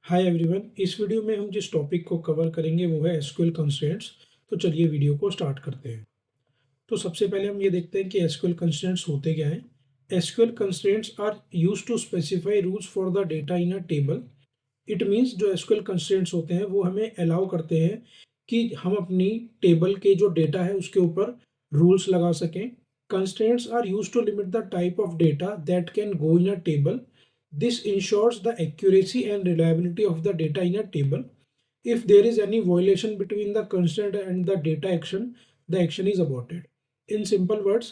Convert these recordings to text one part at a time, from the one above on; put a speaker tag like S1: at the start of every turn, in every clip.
S1: Hi everyone, इस video में हम जिस टॉपिक को कवर करेंगे वो है एसक्यूएल कंस्ट्रेंट्स। तो चलिए वीडियो को स्टार्ट करते हैं। तो सबसे पहले हम ये देखते हैं कि एसक्यूएल कंस्ट्रेंट्स होते क्या हैं। SQL constraints are used to specify rules for the data in a table. It means जो एसक्यूएल कंस्ट्रेंट्स होते हैं वो हमें अलाउ करते हैं कि हम अपनी टेबल के जो डेटा है उसके ऊपर रूल्स लगा सकें। Constraints are used to limit the type of data that can go in a table. This ensures the accuracy and reliability of the data in a table. If there is any violation between the constraint and the data action, the action is aborted. In simple words,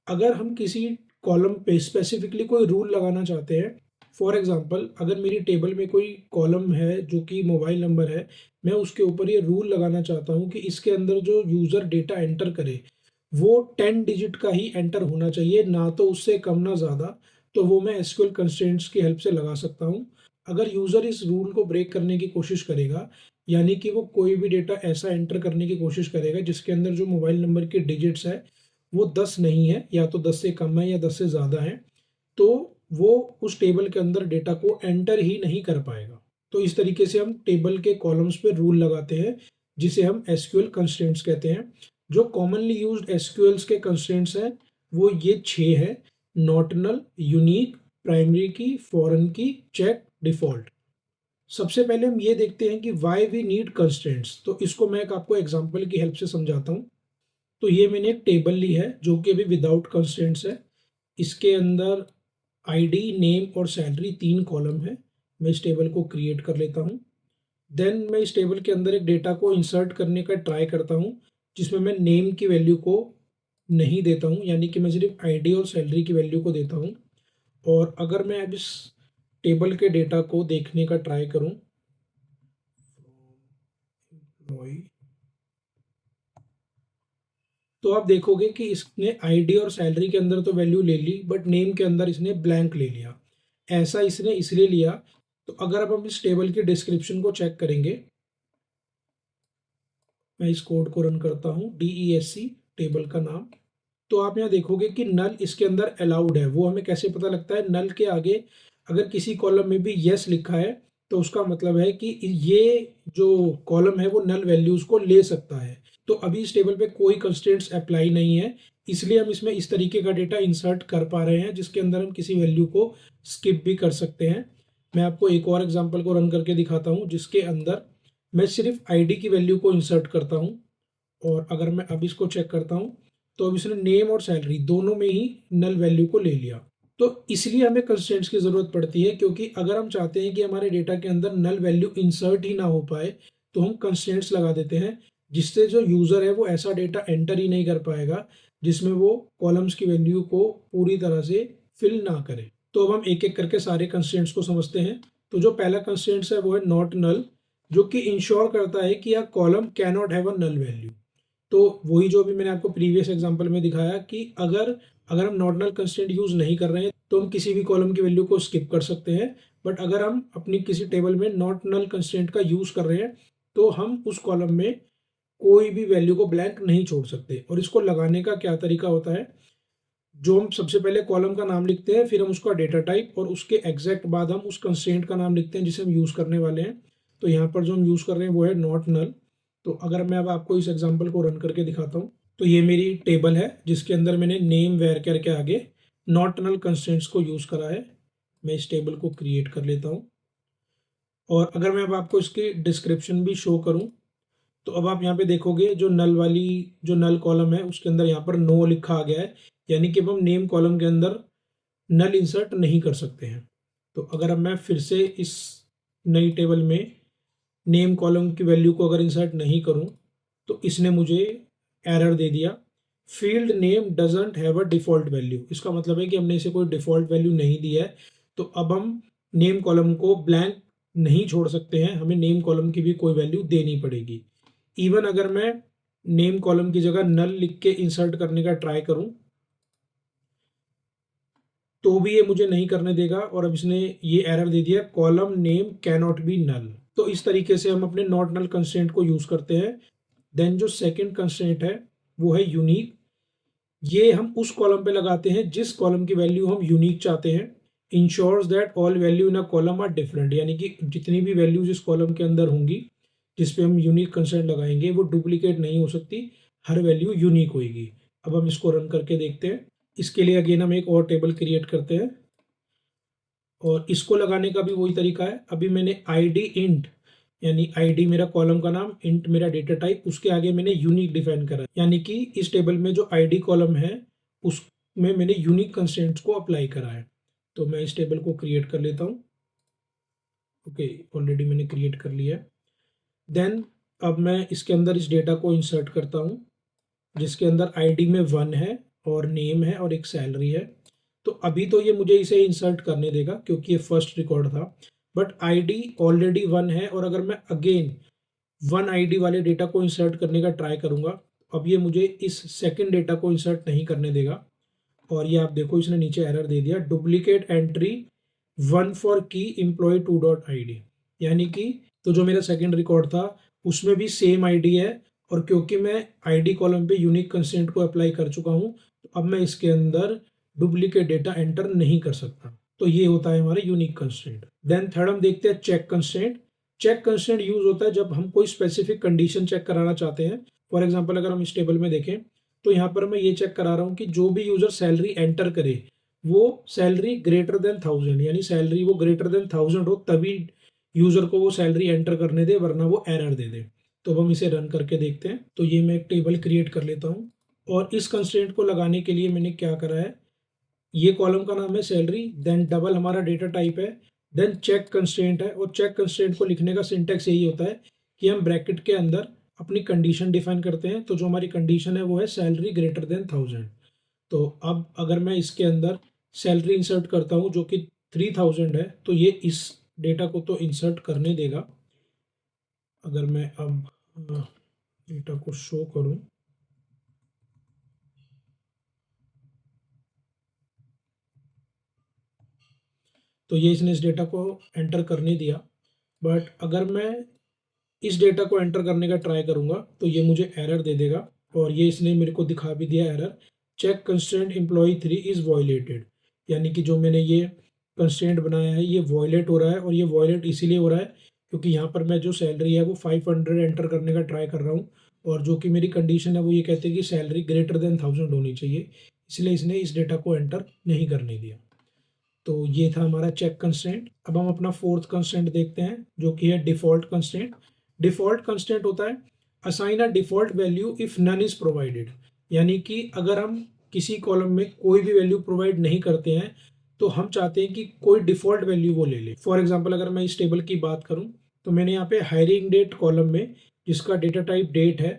S1: अगर हम किसी column पे specifically कोई rule लगाना चाहते हैं, for example अगर मेरी टेबल में कोई कॉलम है जो कि मोबाइल नंबर है, मैं उसके ऊपर ये रूल लगाना चाहता हूँ कि इसके अंदर जो यूज़र डेटा एंटर करे वो 10 डिजिट का ही एंटर होना चाहिए, ना तो उससे कम ना ज़्यादा। तो वो मैं एसक्यूएल कंस्ट्रेंट्स की हेल्प से लगा सकता हूँ। अगर यूज़र इस रूल को ब्रेक करने की कोशिश करेगा, यानी कि वो कोई भी डेटा ऐसा एंटर करने की कोशिश करेगा जिसके अंदर जो मोबाइल नंबर के डिजिट्स है वो 10 नहीं है, या तो 10 से कम है या 10 से ज़्यादा है, तो वो उस टेबल के अंदर डेटा को एंटर ही नहीं कर पाएगा। तो इस तरीके से हम टेबल के कॉलम्स पे रूल लगाते हैं, जिसे हम एसक्यूएल कंस्ट्रेंट्स कहते हैं। जो कॉमनली यूज्ड एसक्यूएल्स के कंस्ट्रेंट्स हैं वो ये 6 हैं: नॉट नल, यूनिक, प्राइमरी की, फॉरेन की, चेक, डिफॉल्ट। सबसे पहले हम ये देखते हैं कि वाई वी नीड कंस्ट्रेंट्स। तो इसको मैं एक आपको एग्जांपल की हेल्प से समझाता हूँ। तो ये मैंने एक टेबल ली है जो कि अभी विदाउट कंस्ट्रेंट्स है। इसके अंदर आईडी, नेम और सैलरी 3 कॉलम है। मैं इस टेबल को क्रिएट कर लेता हूँ। देन मैं इस टेबल के अंदर एक डेटा को इंसर्ट करने का ट्राई करता हूँ, जिसमें मैं नेम की वैल्यू को नहीं देता हूँ, यानी कि मैं सिर्फ आईडी और सैलरी की वैल्यू को देता हूँ। और अगर मैं अब इस टेबल के डेटा को देखने का ट्राई करूँ, तो आप देखोगे कि इसने आईडी और सैलरी के अंदर तो वैल्यू ले ली, बट नेम के अंदर इसने ब्लैंक ले लिया। ऐसा इसने इसलिए लिया। तो अगर अब हम इस टेबल की डिस्क्रिप्शन को चेक करेंगे, मैं इस कोड को रन करता हूँ, DESC टेबल का नाम। तो आप यहाँ देखोगे कि नल इसके अंदर अलाउड है। वो हमें कैसे पता लगता है? नल के आगे अगर किसी कॉलम में भी यस लिखा है तो उसका मतलब है कि ये जो कॉलम है वो नल वैल्यूज को ले सकता है। तो अभी इस टेबल पे कोई कंस्ट्रेंट्स अप्लाई नहीं है, इसलिए हम इसमें इस तरीके का डेटा इंसर्ट कर पा रहे हैं जिसके अंदर हम किसी वैल्यू को स्किप भी कर सकते हैं। मैं आपको एक और एग्जाम्पल को रन करके दिखाता हूँ जिसके अंदर मैं सिर्फ आईडी की वैल्यू को इंसर्ट करता हूँ। और अगर मैं अब इसको चेक करता हूँ तो अब इसने नेम और सैलरी दोनों में ही नल वैल्यू को ले लिया। तो इसलिए हमें कंस्ट्रेंट्स की ज़रूरत पड़ती है, क्योंकि अगर हम चाहते हैं कि हमारे डेटा के अंदर नल वैल्यू इंसर्ट ही ना हो पाए तो हम कंस्ट्रेंट्स लगा देते हैं, जिससे जो यूज़र है वो ऐसा डेटा एंटर ही नहीं कर पाएगा जिसमें वो कॉलम्स की वैल्यू को पूरी तरह से फिल ना करे। तो अब हम एक एक करके सारे कंस्ट्रेंट्स को समझते हैं। तो जो पहला कंस्ट्रेंट्स है वो है नॉट नल, जो कि इंश्योर करता है कि यह column can not have a null value. तो वही जो अभी मैंने आपको प्रीवियस एग्जांपल में दिखाया कि अगर अगर हम नॉट नल कंस्ट्रेंट यूज नहीं कर रहे हैं तो हम किसी भी कॉलम की वैल्यू को स्किप कर सकते हैं। बट अगर हम अपनी किसी टेबल में नॉट नल कंस्ट्रेंट का यूज कर रहे हैं तो हम उस कॉलम में कोई भी वैल्यू को ब्लैंक नहीं छोड़ सकते। और इसको लगाने का क्या तरीका होता है? जो हम सबसे पहले कॉलम का नाम लिखते हैं, फिर हम उसका डेटा टाइप और उसके एग्जैक्ट बाद हम उस कंस्ट्रेंट का नाम लिखते हैं जिसे हम यूज करने वाले हैं। तो यहाँ पर जो हम यूज कर रहे हैं वो है नॉट नल। तो अगर मैं अब आपको इस एग्जांपल को रन करके दिखाता हूँ, तो ये मेरी टेबल है जिसके अंदर मैंने नेम वेर करके आगे नॉट नल कंस्ट्रेंट्स को यूज करा है। मैं इस टेबल को क्रिएट कर लेता हूँ। और अगर मैं अब आपको इसकी डिस्क्रिप्शन भी शो करूँ, तो अब आप यहाँ पे देखोगे जो नल कॉलम है उसके अंदर यहाँ पर नो लिखा आ गया है, यानी कि अब हम नेम कॉलम के अंदर नल इंसर्ट नहीं कर सकते हैं। तो अगर अब मैं फिर से इस नई टेबल में नेम कॉलम की वैल्यू को अगर इंसर्ट नहीं करूं तो इसने मुझे एरर दे दिया, field name doesn't have a default value. इसका मतलब है कि हमने इसे कोई डिफ़ॉल्ट वैल्यू नहीं दी है। तो अब हम नेम कॉलम को ब्लैंक नहीं छोड़ सकते हैं, हमें नेम कॉलम की भी कोई वैल्यू देनी पड़ेगी। इवन अगर मैं नेम कॉलम की जगह नल लिख के इंसर्ट करने का ट्राई करूं तो भी ये मुझे नहीं करने देगा, और अब इसने ये एरर दे दिया, column name can not be null. तो इस तरीके से हम अपने नॉट नल कंस्ट्रेंट को यूज करते हैं। देन जो सेकंड कंस्ट्रेंट है वो है यूनिक। ये हम उस कॉलम पे लगाते हैं जिस कॉलम की वैल्यू हम यूनिक चाहते हैं। Ensures that all value in a column are different, यानी कि जितनी भी वैल्यूज इस कॉलम के अंदर होंगी जिस पे हम यूनिक कंस्ट्रेंट लगाएंगे वो डुप्लीकेट नहीं हो सकती, हर वैल्यू यूनिक होगी। अब हम इसको रन करके देखते हैं। इसके लिए अगेन हम एक और टेबल क्रिएट करते हैं और इसको लगाने का भी वही तरीका है। अभी मैंने आईडी इंट, यानी आईडी मेरा कॉलम का नाम, इंट मेरा डेटा टाइप, उसके आगे मैंने यूनिक डिफाइन करा है, यानी कि इस टेबल में जो आईडी कॉलम है उसमें मैंने यूनिक कंस्ट्रेंट्स को अप्लाई करा है। तो मैं इस टेबल को क्रिएट कर लेता हूँ। ओके, ऑलरेडी मैंने क्रिएट कर लिया है। देन अब मैं इसके अंदर इस डेटा को इंसर्ट करता हूँ जिसके अंदर आईडी में 1 है और नेम है और एक सैलरी है। तो अभी तो ये मुझे इसे इंसर्ट करने देगा क्योंकि ये फर्स्ट रिकॉर्ड था, बट आईडी ऑलरेडी 1 है और अगर मैं अगेन 1 आईडी वाले डेटा को इंसर्ट करने का ट्राई करूंगा, अब ये मुझे इस सेकंड डेटा को इंसर्ट नहीं करने देगा। और ये आप देखो इसने नीचे एरर दे दिया, डुप्लीकेट एंट्री 1 फॉर की एम्प्लॉय 2 डॉट आई डी, यानी कि तो जो मेरा सेकंड रिकॉर्ड था उसमें भी सेम आईडी है और क्योंकि मैं आईडी कॉलम पे यूनिक कंस्ट्रेंट को अप्लाई कर चुका हूँ तो अब मैं इसके अंदर डुप्लीकेट डेटा एंटर नहीं कर सकता। तो ये होता है हमारा यूनिक कंस्ट्रेंट। देन थर्ड हम देखते हैं check constraint. Check constraint use होता है जब हम कोई स्पेसिफिक कंडीशन चेक कराना चाहते हैं। फॉर एग्जाम्पल अगर हम इस टेबल में देखें तो यहाँ पर मैं ये चेक करा रहा हूँ कि जो भी यूजर सैलरी एंटर करे वो सैलरी ग्रेटर देन 1000, यानी सैलरी वो ग्रेटर देन 1000 हो तभी यूजर को वो सैलरी एंटर करने दे, वरना वो एरर दे दे। तो अब हम इसे रन करके देखते हैं। तो ये मैं एक टेबल क्रिएट कर लेता हूँ और इस कंस्ट्रेंट को लगाने के लिए मैंने क्या करा है, ये कॉलम का नाम है सैलरी, देन डबल हमारा डेटा टाइप है, देन चेक कंस्ट्रेंट है। और चेक कंस्ट्रेंट को लिखने का सिंटेक्स यही होता है कि हम ब्रैकेट के अंदर अपनी कंडीशन डिफाइन करते हैं। तो जो हमारी कंडीशन है वो है सैलरी ग्रेटर देन 1000। तो अब अगर मैं इसके अंदर सैलरी इंसर्ट करता हूँ जो कि 3000 है तो ये इस डेटा को तो इंसर्ट करने देगा। अगर मैं अब डेटा को शो करूं तो ये इसने इस डेटा को एंटर करने दिया, बट अगर मैं इस डेटा को एंटर करने का ट्राई करूंगा तो ये मुझे एरर दे देगा और ये इसने मेरे को दिखा भी दिया error, check constraint employ 3 is violated, यानी कि जो मैंने ये कंस्ट्रेंट बनाया है ये वॉयलेट हो रहा है। और ये वॉयलेट इसीलिए हो रहा है क्योंकि यहाँ पर मैं जो सैलरी है वो 500 एंटर करने का ट्राई कर रहा हूँ और जो कि मेरी कंडीशन है वो ये कहते हैं कि सैलरी ग्रेटर देन 1000 होनी चाहिए, इसलिए इसने इस डेटा को एंटर नहीं करने दिया। तो ये था हमारा चेक कंस्ट्रेंट। अब हम अपना फोर्थ कंस्ट्रेंट देखते हैं जो कि है डिफॉल्ट कंस्ट्रेंट। डिफॉल्ट कंस्ट्रेंट होता है assign a default value if none is provided, यानी कि अगर हम किसी कॉलम में कोई भी वैल्यू प्रोवाइड नहीं करते हैं तो हम चाहते हैं कि कोई डिफॉल्ट वैल्यू वो ले ले। फॉर एग्जांपल अगर मैं इस टेबल की बात करूं तो मैंने यहाँ पे हायरिंग डेट कॉलम में जिसका डेटा टाइप डेट है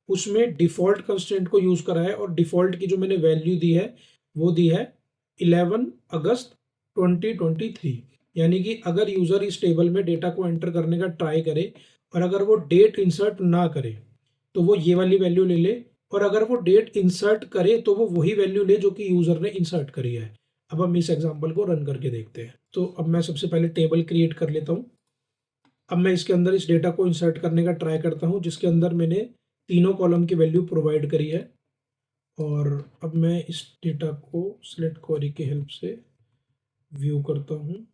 S1: उसमें डिफॉल्ट कंस्ट्रेंट को यूज करा है और डिफॉल्ट की जो मैंने वैल्यू दी है वो दी है 11 अगस्त 2023, यानी कि अगर यूजर इस टेबल में डेटा को एंटर करने का ट्राई करे और अगर वो डेट इंसर्ट ना करे तो वो ये वाली वैल्यू ले ले, और अगर वो डेट इंसर्ट करे तो वो वही वैल्यू ले जो कि यूजर ने इंसर्ट करी है। अब हम इस एग्जांपल को रन करके देखते हैं। तो अब मैं सबसे पहले टेबल क्रिएट कर लेता हूँ। अब मैं इसके अंदर इस डेटा को इंसर्ट करने का ट्राई करता हूँ जिसके अंदर मैंने तीनों कॉलम की वैल्यू प्रोवाइड करी है। और अब मैं इस डेटा को सिलेक्ट क्वेरी की हेल्प से व्यू करता हूँ।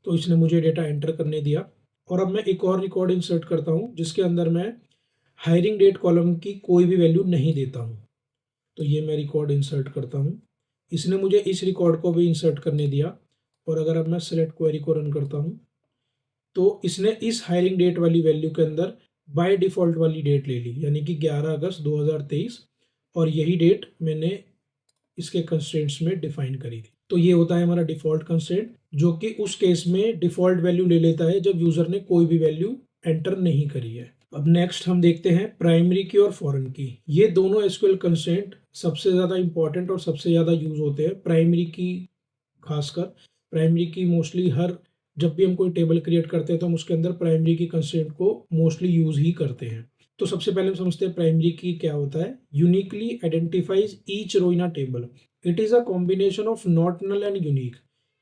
S1: तो इसने मुझे डेटा एंटर करने दिया और अब मैं एक और रिकॉर्ड इंसर्ट करता हूँ जिसके अंदर मैं हायरिंग डेट कॉलम की कोई भी वैल्यू नहीं देता हूँ। तो ये मैं रिकॉर्ड इंसर्ट करता हूँ, इसने मुझे इस रिकॉर्ड को भी इंसर्ट करने दिया। और अगर अब मैं सेलेक्ट क्वेरी को रन करता हूँ तो इसने इस हायरिंग डेट वाली वैल्यू के अंदर बाय डिफ़ॉल्ट वाली डेट ले ली, यानी कि 11 अगस्त 2023, और यही डेट मैंने इसके कंस्ट्रेंट्स में डिफाइन करी थी। तो ये होता है हमारा डिफ़ॉल्ट कंस्ट्रेंट जो कि उस केस में डिफ़ॉल्ट वैल्यू ले लेता है जब यूज़र ने कोई भी वैल्यू एंटर नहीं करी है। अब नेक्स्ट हम देखते हैं प्राइमरी की और फॉरेन की। ये दोनों एसक्यूएल कंस्ट्रेंट सबसे ज़्यादा इंपॉर्टेंट और सबसे ज़्यादा यूज होते हैं। प्राइमरी की खासकर, प्राइमरी की मोस्टली हर जब भी हम कोई टेबल क्रिएट करते हैं तो हम उसके अंदर प्राइमरी की कंस्ट्रेंट को मोस्टली यूज ही करते हैं। तो सबसे पहले हम समझते हैं प्राइमरी की क्या होता है। Uniquely identifies each row in a table, it is a combination of not null and unique.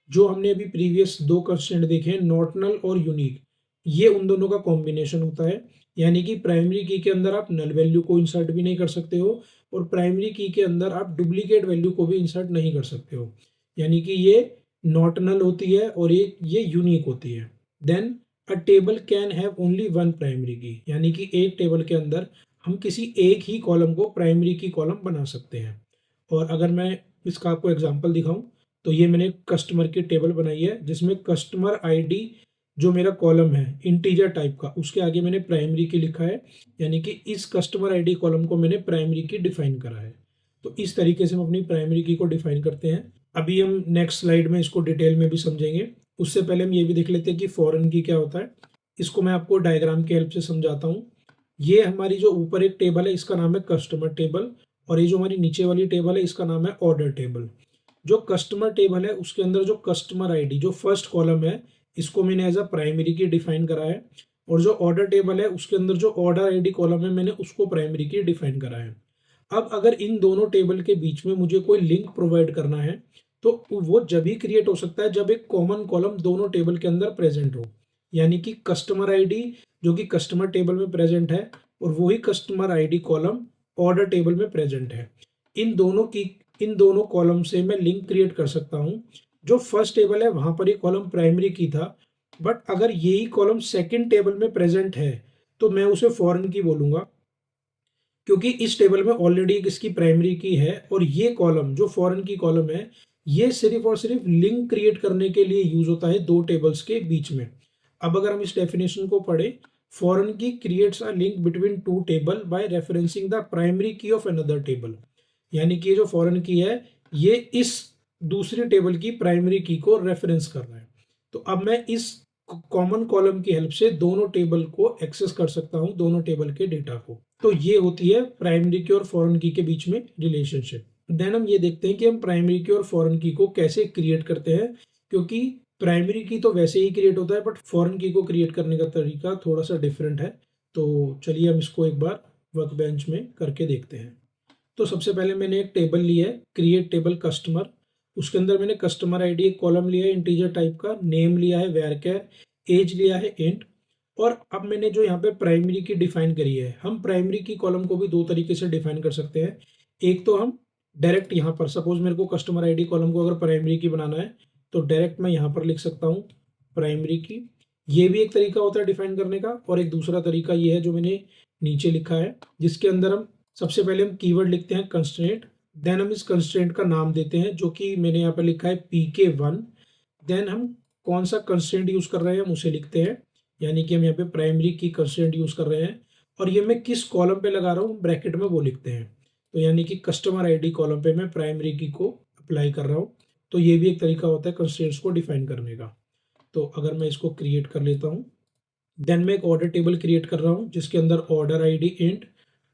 S1: जो हमने अभी प्रीवियस दो कंस्ट्रेंट देखे हैं, नॉट नल और यूनिक, ये उन दोनों का कॉम्बिनेशन होता है। यानी कि प्राइमरी की के अंदर आप नल वैल्यू को इंसर्ट भी नहीं कर सकते हो और प्राइमरी की के अंदर आप डुप्लीकेट वैल्यू को भी इंसर्ट नहीं कर सकते हो। यानी कि ये नॉट नल होती है और ये यूनिक होती है। Then a table can have only one primary key, यानी कि एक टेबल के अंदर हम किसी एक ही कॉलम को प्राइमरी की कॉलम बना सकते हैं। और अगर मैं इसका आपको एग्जांपल दिखाऊं तो ये मैंने कस्टमर की टेबल बनाई है जिसमें कस्टमर आईडी जो मेरा कॉलम है इंटीजर टाइप का, उसके आगे मैंने प्राइमरी की लिखा है। यानी कि इस कस्टमर आईडी कॉलम को मैंने प्राइमरी की डिफाइन करा है। तो इस तरीके से हम अपनी प्राइमरी की को डिफाइन करते हैं। अभी हम नेक्स्ट स्लाइड में इसको डिटेल में भी समझेंगे। उससे पहले हम ये भी देख लेते हैं कि फॉरेन की क्या होता है। इसको मैं आपको डायग्राम की हेल्प से समझाता हूँ। ये हमारी जो ऊपर एक टेबल है इसका नाम है कस्टमर टेबल, और ये जो हमारी नीचे वाली टेबल है इसका नाम है ऑर्डर टेबल। जो कस्टमर टेबल है उसके अंदर जो कस्टमर आईडी जो फर्स्ट कॉलम है इसको मैंने एज अ प्राइमरी की डिफाइन करा है, और जो ऑर्डर टेबल है उसके अंदर जो ऑर्डर आईडी कॉलम है मैंने उसको प्राइमरी की डिफाइन करा है। अब अगर इन दोनों टेबल के बीच में मुझे कोई लिंक प्रोवाइड करना है तो वो जब ही क्रिएट हो सकता है जब एक कॉमन कॉलम दोनों टेबल के अंदर प्रेजेंट हो। यानी कि कस्टमर आईडी जो कि कस्टमर टेबल में प्रेजेंट है और वही customer ID column order table में प्रेजेंट है। इन दोनों कॉलम से मैं लिंक क्रिएट कर सकता हूँ। जो फर्स्ट टेबल है वहां पर ये कॉलम प्राइमरी की था, बट अगर यही कॉलम सेकंड टेबल में प्रेजेंट है तो मैं उसे फॉरेन की बोलूंगा, क्योंकि इस टेबल में ऑलरेडी इसकी प्राइमरी की है और ये कॉलम जो फॉरेन की कॉलम है ये सिर्फ और सिर्फ लिंक क्रिएट करने के लिए यूज होता है दो टेबल्स के बीच में। अब अगर हम इस डेफिनेशन को पढ़े, फॉरेन की creates a link between two table by referencing the primary की ऑफ अनदर टेबल। यानी कि ये जो फॉरेन की है ये इस दूसरी टेबल की प्राइमरी की को रेफरेंस कर रहा है। तो अब मैं इस कॉमन कॉलम की हेल्प से दोनों टेबल को एक्सेस कर सकता हूं, दोनों टेबल के डेटा को। तो ये होती है प्राइमरी की और फॉरेन की के बीच में रिलेशनशिप। देन हम ये देखते हैं कि हम प्राइमरी की और फॉरेन की को कैसे क्रिएट करते हैं, क्योंकि प्राइमरी की तो वैसे ही क्रिएट होता है बट फॉरेन की को क्रिएट करने का तरीका थोड़ा सा डिफरेंट है। तो चलिए हम इसको एक बार वर्क बेंच में करके देखते हैं। तो सबसे पहले मैंने एक टेबल लिया है, क्रिएट टेबल कस्टमर। उसके अंदर मैंने कस्टमर आईडी एक कॉलम लिया है इंटीजर टाइप का, नेम लिया है वेरकेर, एज लिया है इंट। और अब मैंने जो यहाँ पे प्राइमरी की डिफाइन करी है, हम प्राइमरी की कॉलम को भी दो तरीके से डिफाइन कर सकते हैं। एक तो हम डायरेक्ट यहाँ पर, सपोज मेरे को कस्टमर आईडी कॉलम को अगर प्राइमरी की बनाना है तो डायरेक्ट मैं यहाँ पर लिख सकता हूँ प्राइमरी की। ये भी एक तरीका होता है डिफाइन करने का। और एक दूसरा तरीका ये है जो मैंने नीचे लिखा है, जिसके अंदर हम सबसे पहले हम कीवर्ड लिखते हैं कंस्ट्रेंट, देन हम इस कंस्ट्रेंट का नाम देते हैं जो कि मैंने यहाँ पर लिखा है pk1। देन हम कौन सा कंस्ट्रेंट यूज कर रहे हैं हम उसे लिखते हैं, यानी कि हम यहाँ पे प्राइमरी की कंस्ट्रेंट यूज कर रहे हैं और ये मैं किस कॉलम पे लगा रहा हूँ ब्रैकेट में वो लिखते हैं। तो यानी कि कस्टमर आईडी कॉलम पे मैं प्राइमरी की को अप्लाई कर रहा हूँ। तो ये भी एक तरीका होता है कंस्ट्रेंट्स को डिफाइन करने का। तो अगर मैं इसको क्रिएट कर लेता हूँ, देन मैं एक ऑर्डर टेबल क्रिएट कर रहा हूँ जिसके अंदर order ID int,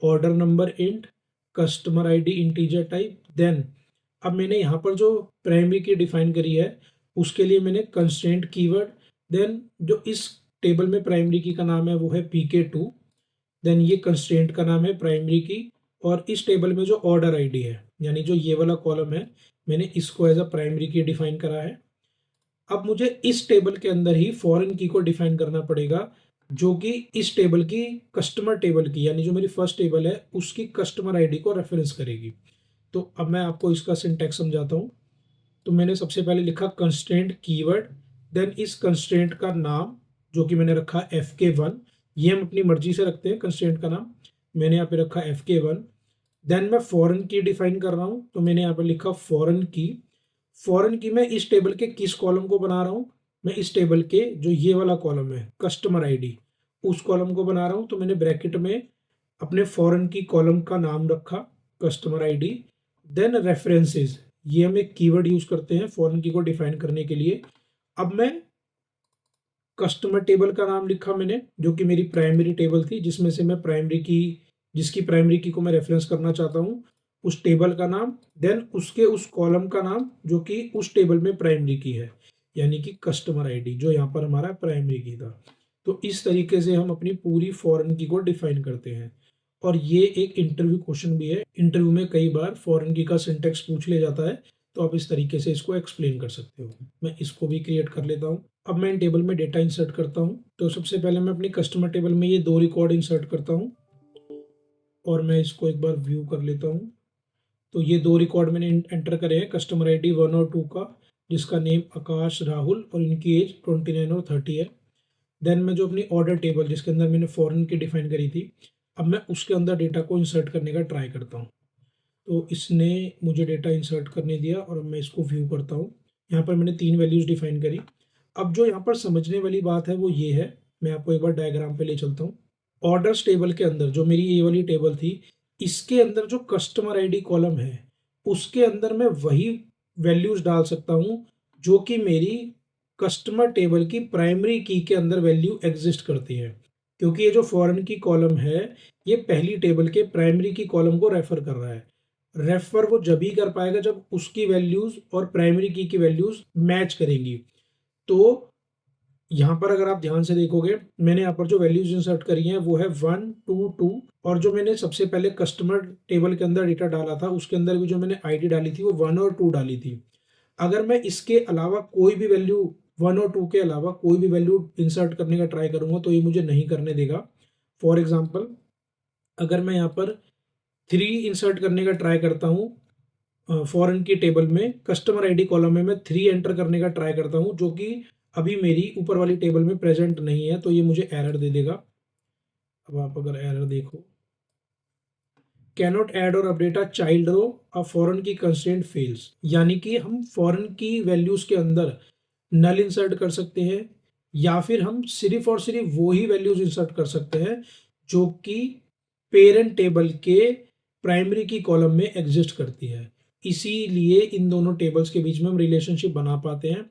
S1: order number int, customer ID integer type. Then अब मैंने यहाँ पर जो प्राइमरी की डिफाइन करी है उसके लिए मैंने कंस्ट्रेंट कीवर्ड, देन जो इस टेबल में प्राइमरी की का नाम है वो है pk2, देन ये कंस्ट्रेंट का नाम है प्राइमरी की, और इस टेबल में जो ऑर्डर आईडी है यानी जो ये वाला कॉलम है मैंने इसको एज अ प्राइमरी की डिफाइन करा है। अब मुझे इस टेबल के अंदर ही फॉरेन की को डिफाइन करना पड़ेगा जो कि इस टेबल की कस्टमर टेबल की, यानी जो मेरी फर्स्ट टेबल है उसकी कस्टमर आईडी को रेफरेंस करेगी। तो अब मैं आपको इसका सिंटैक्स समझाता हूँ। तो मैंने सबसे पहले लिखा कंस्ट्रेंट कीवर्ड, देन इस कंस्ट्रेंट का नाम जो कि मैंने रखा fk1। ये हम अपनी मर्जी से रखते हैं कंस्ट्रेंट का नाम, मैंने यहाँ पे रखा fk1। देन मैं फॉरेन की डिफाइन कर रहा हूँ, तो मैंने यहाँ पे लिखा फॉरेन की। फॉरेन की मैं इस टेबल के किस कॉलम को बना रहा हूँ, मैं इस टेबल के जो ये वाला कॉलम है कस्टमर आईडी उस कॉलम को बना रहा हूँ। तो मैंने ब्रैकेट में अपने फॉरेन की कॉलम का नाम रखा कस्टमर आईडी, देन रेफरेंसेस, ये हम एक कीवर्ड यूज करते हैं फॉरेन की को डिफाइन करने के लिए। अब मैं कस्टमर टेबल का नाम लिखा मैंने जो कि मेरी प्राइमरी टेबल थी जिसमें से मैं प्राइमरी की जिसकी प्राइमरी की को मैं रेफरेंस करना चाहता हूँ उस टेबल का नाम, देन उसके उस कॉलम का नाम जो कि उस टेबल में प्राइमरी की है यानी कि कस्टमर आईडी जो यहाँ पर हमारा प्राइमरी की था। तो इस तरीके से हम अपनी पूरी फॉरेन की को डिफाइन करते हैं। और ये एक इंटरव्यू क्वेश्चन भी है, इंटरव्यू में कई बार फॉरेन की का सिंटेक्स पूछ लिया जाता है, तो आप इस तरीके से इसको एक्सप्लेन कर सकते हो। मैं इसको भी क्रिएट कर लेता हूँ। अब मैं इन टेबल में डेटा इंसर्ट करता हूँ। तो सबसे पहले मैं अपनी कस्टमर टेबल में ये 2 रिकॉर्ड इंसर्ट करता हूँ और मैं इसको एक बार व्यू कर लेता हूँ। तो ये 2 रिकॉर्ड मैंने एंटर करे हैं, कस्टमर आईडी 1 और 2 का, जिसका नेम आकाश राहुल और इनकी एज 29 और 30 है। देन मैं जो अपनी ऑर्डर टेबल जिसके अंदर मैंने फॉरेन की डिफाइन करी थी, अब मैं उसके अंदर डेटा को इंसर्ट करने का ट्राई करता हूँ। तो इसने मुझे डेटा इंसर्ट करने दिया और अब मैं इसको व्यू करता हूँ। यहाँ पर मैंने 3 वैल्यूज़ डिफाइन करी। अब जो यहाँ पर समझने वाली बात है वो ये है, मैं आपको एक बार डायग्राम पे ले चलता हूँ। ऑर्डर्स टेबल के अंदर जो मेरी ये वाली टेबल थी, इसके अंदर जो कस्टमर आईडी कॉलम है, उसके अंदर मैं वही वैल्यूज़ डाल सकता हूँ जो कि मेरी कस्टमर टेबल की प्राइमरी की के अंदर वैल्यू एग्जिस्ट करती है। क्योंकि ये जो फॉरेन की कॉलम है, ये पहली टेबल के प्राइमरी की कॉलम को रेफर कर रहा है। रेफर वो जब ही कर पाएगा जब उसकी वैल्यूज़ और प्राइमरी की वैल्यूज़ मैच करेंगी। तो यहाँ पर अगर आप ध्यान से देखोगे, मैंने यहाँ पर जो वैल्यूज इंसर्ट करी हैं वो है 1, 2, 2, और जो मैंने सबसे पहले कस्टमर टेबल के अंदर डेटा डाला था उसके अंदर भी जो मैंने आईडी डाली थी वो 1 और 2 डाली थी। अगर मैं इसके अलावा कोई भी वैल्यू 1 और 2 के अलावा कोई भी वैल्यू इंसर्ट करने का ट्राई करूंगा तो ये मुझे नहीं करने देगा। फॉर एग्जाम्पल, अगर मैं यहाँ पर 3 इंसर्ट करने का ट्राई करता हूँ फॉरेन की टेबल में, कस्टमर आईडी कॉलम में मैं 3 एंटर करने का ट्राई करता हूँ जो कि अभी मेरी ऊपर वाली टेबल में प्रेजेंट नहीं है, तो ये मुझे एरर दे देगा। अब आप अगर एरर देखो, cannot add or update a child row, a foreign key constraint fails, यानी कि हम फॉरेन की वैल्यूज के अंदर नल इंसर्ट कर सकते हैं या फिर हम सिर्फ और सिर्फ वो ही वैल्यूज इंसर्ट कर सकते हैं जो कि पेरेंट टेबल के प्राइमरी की कॉलम में एग्जिस्ट करती है। इसीलिए इन दोनों टेबल्स के बीच में हम रिलेशनशिप बना पाते हैं,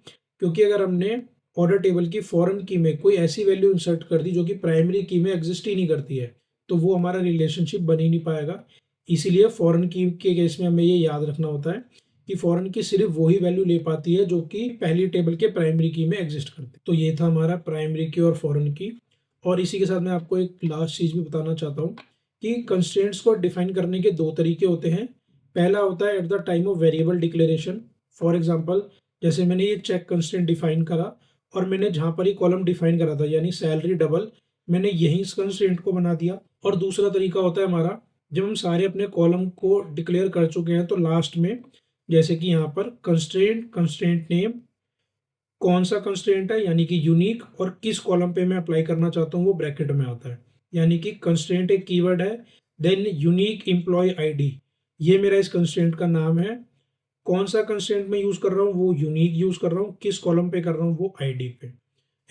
S1: क्योंकि अगर हमने ऑर्डर टेबल की फॉरेन की में कोई ऐसी वैल्यू इंसर्ट कर दी जो कि प्राइमरी की में एग्जिस्ट ही नहीं करती है, तो वो हमारा रिलेशनशिप बन ही नहीं पाएगा। इसीलिए फॉरेन की के केस में हमें ये याद रखना होता है कि फॉरेन की सिर्फ वही वैल्यू ले पाती है जो कि पहली टेबल के प्राइमरी की में एग्जिस्ट करती है। तो ये था हमारा प्राइमरी की और फॉरेन की। और इसी के साथ मैं आपको एक लास्ट चीज़ भी बताना चाहता हूँ कि कंस्ट्रेंट्स को डिफाइन करने के 2 तरीके होते हैं। पहला होता है at the time of variable declaration. For example, जैसे मैंने ये चेक कंस्ट्रेंट डिफाइन करा और मैंने जहाँ पर ही कॉलम डिफाइन करा था यानी सैलरी डबल, मैंने यहीं इस कंस्ट्रेंट को बना दिया। और दूसरा तरीका होता है हमारा, जब हम सारे अपने कॉलम को डिक्लेयर कर चुके हैं तो लास्ट में, जैसे कि यहाँ पर कंस्ट्रेंट नेम, कौन सा कंस्ट्रेंट है यानी कि यूनिक, और किस कॉलम पे मैं अप्लाई करना चाहता हूँ वो ब्रैकेट में आता है। यानी कि कंस्ट्रेंट एक कीवर्ड है, देन यूनिक एम्प्लॉय आईडी, ये मेरा इस कंस्ट्रेंट का नाम है। कौन सा कंस्ट्रेंट मैं यूज़ कर रहा हूँ वो यूनिक यूज़ कर रहा हूँ, किस कॉलम पे कर रहा हूँ वो आईडी पे।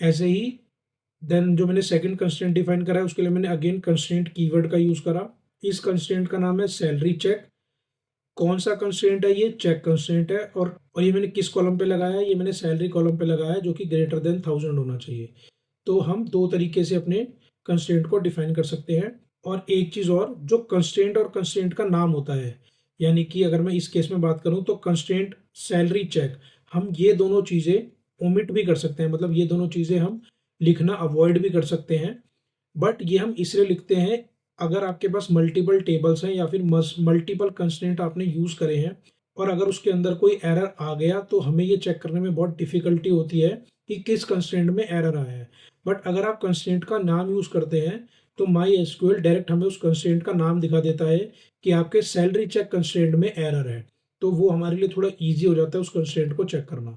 S1: ऐसे ही देन जो मैंने सेकंड कंस्ट्रेंट डिफाइन करा है उसके लिए मैंने अगेन कंस्ट्रेंट कीवर्ड का यूज़ करा। इस कंस्ट्रेंट का नाम है सैलरी चेक। कौन सा कंस्ट्रेंट है, ये चेक कंस्ट्रेंट है, और ये मैंने किस कॉलम पे लगाया है, ये मैंने सैलरी कॉलम पे लगाया है जो कि ग्रेटर देन 1000 होना चाहिए। तो हम 2 तरीके से अपने कंस्ट्रेंट को डिफाइन कर सकते हैं। और एक चीज़ और, जो कंस्ट्रेंट और कंस्ट्रेंट का नाम होता है, यानी कि अगर मैं इस केस में बात करूं तो कंस्ट्रेंट सैलरी चेक, हम ये दोनों चीज़ें ओमिट भी कर सकते हैं, मतलब ये दोनों चीज़ें हम लिखना अवॉइड भी कर सकते हैं। बट ये हम इसलिए लिखते हैं अगर आपके पास मल्टीपल टेबल्स हैं या फिर मल्टीपल कंस्ट्रेंट आपने यूज़ करे हैं और अगर उसके अंदर कोई एरर आ गया तो हमें ये चेक करने में बहुत डिफिकल्टी होती है कि किस कंस्ट्रेंट में एरर आया है। बट अगर आप कंस्ट्रेंट का नाम यूज़ करते हैं तो माई एसक्यूएल डायरेक्ट हमें उस कंस्ट्रेंट का नाम दिखा देता है कि आपके सैलरी चेक कंस्ट्रेंट में एरर है, तो वो हमारे लिए थोड़ा ईजी हो जाता है उस कंस्ट्रेंट को चेक करना।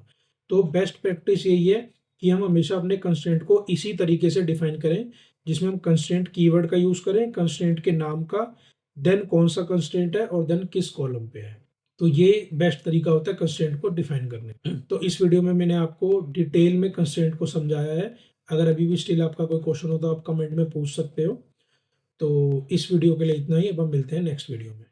S1: तो बेस्ट प्रैक्टिस यही है कि हम हमेशा अपने कंस्ट्रेंट को इसी तरीके से डिफाइन करें जिसमें हम कंस्ट्रेंट कीवर्ड का यूज़ करें, कंस्ट्रेंट के नाम का, देन कौन सा कंस्ट्रेंट है और देन किस कॉलम पे है। तो ये बेस्ट तरीका होता है कंस्ट्रेंट को डिफाइन करने। तो इस वीडियो में मैंने आपको डिटेल में कंस्ट्रेंट को समझाया है। अगर अभी भी स्टिल आपका कोई क्वेश्चन हो तो आप कमेंट में पूछ सकते हो। तो इस वीडियो के लिए इतना ही, अब हम मिलते हैं नेक्स्ट वीडियो में।